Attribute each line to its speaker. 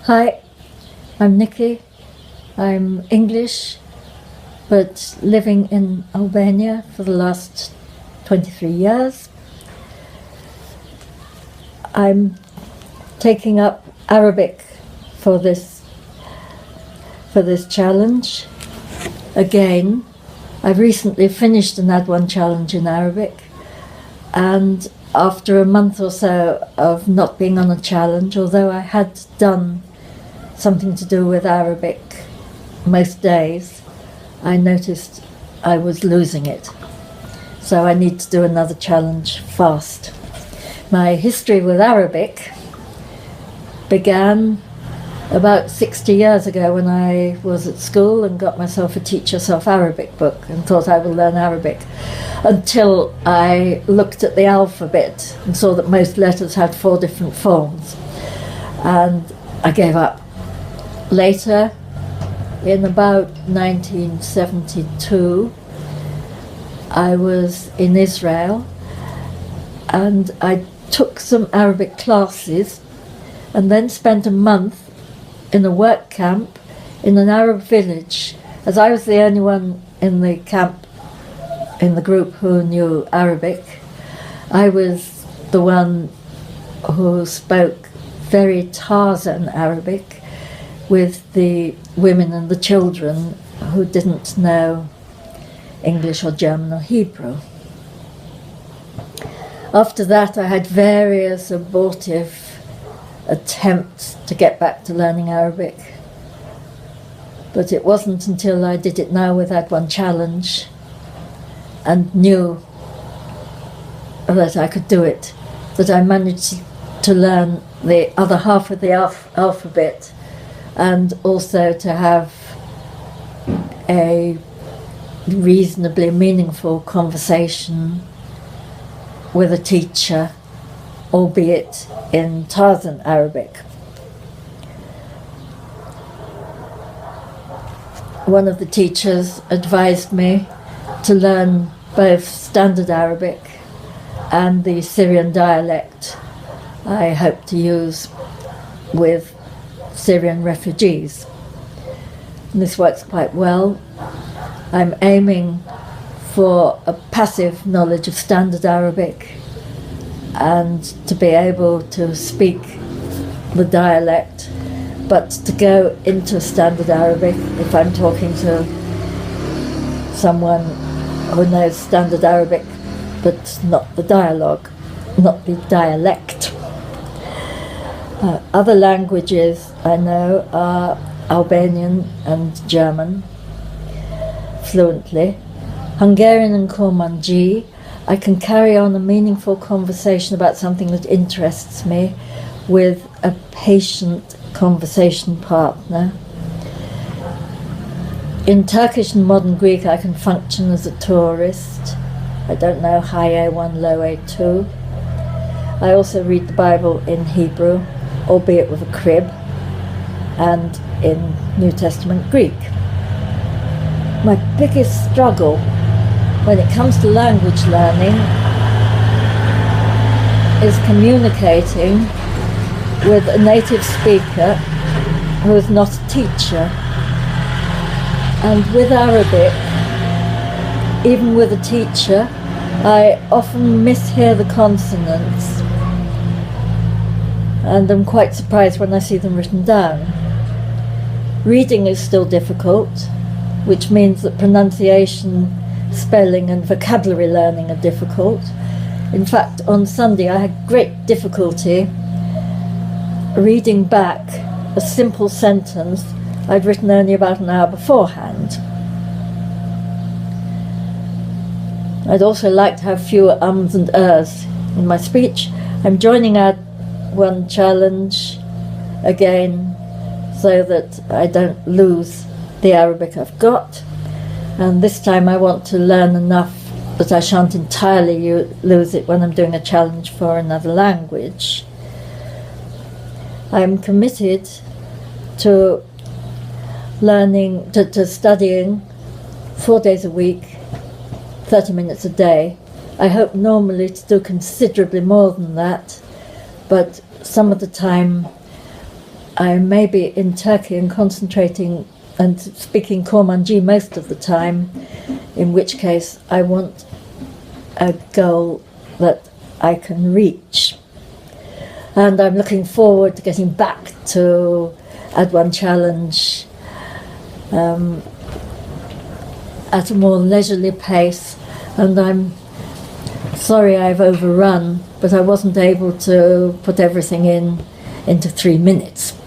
Speaker 1: Hi, I'm Nikki. I'm English, but living in Albania for the last 23 years. I'm taking up Arabic for this challenge. Again, I've recently finished an Ad1 challenge in Arabic, and after a month or so of not being on a challenge, although I had done something to do with Arabic most days, I noticed I was losing it. So I need to do another challenge fast. My history with Arabic began about 60 years ago when I was at school and got myself a Teach Yourself Arabic book and thought I would learn Arabic, until I looked at the alphabet and saw that most letters had 4 different forms, and I gave up. Later, in about 1972, I was in Israel and I took some Arabic classes and then spent a month in a work camp in an Arab village. As I was the only one in the camp, in the group, who knew Arabic, I was the one who spoke very Tarzan Arabic with the women and the children who didn't know English or German or Hebrew. After that, I had various abortive attempts to get back to learning Arabic, but it wasn't until I did it now with Ad1 challenge and knew that I could do it that I managed to learn the other half of the alphabet, and also to have a reasonably meaningful conversation with a teacher, albeit in Tarzan Arabic. One of the teachers advised me to learn both Standard Arabic and the Syrian dialect I hope to use with Syrian refugees. And this works quite well. I'm aiming for a passive knowledge of Standard Arabic and to be able to speak the dialect, but to go into Standard Arabic if I'm talking to someone who knows Standard Arabic but not the dialogue, not the dialect. Other languages I know are Albanian and German fluently. Hungarian and Kurmanji. I can carry on a meaningful conversation about something that interests me with a patient conversation partner. In Turkish and modern Greek, I can function as a tourist. I don't know high A1, low A2. I also read the Bible in Hebrew, albeit with a crib, and in New Testament Greek. My biggest struggle when it comes to language learning is communicating with a native speaker who is not a teacher. And with Arabic, even with a teacher, I often mishear the consonants, and I'm quite surprised when I see them written down. Reading is still difficult, which means that pronunciation, spelling and vocabulary learning are difficult. In fact, on Sunday I had great difficulty reading back a simple sentence I'd written only about an hour beforehand. I'd also like to have fewer ums and ers in my speech. I'm joining Ad1 challenge again so that I don't lose the Arabic I've got, and this time I want to learn enough that I shan't entirely lose it when I'm doing a challenge for another language. I'm committed to learning, to studying 4 days a week, 30 minutes a day. I hope normally to do considerably more than that, but some of the time I may be in Turkey and concentrating and speaking Kormanji most of the time, in which case I want a goal that I can reach. And I'm looking forward to getting back to Adwan Challenge at a more leisurely pace, and I'm sorry I've overrun, but I wasn't able to put everything into 3 minutes.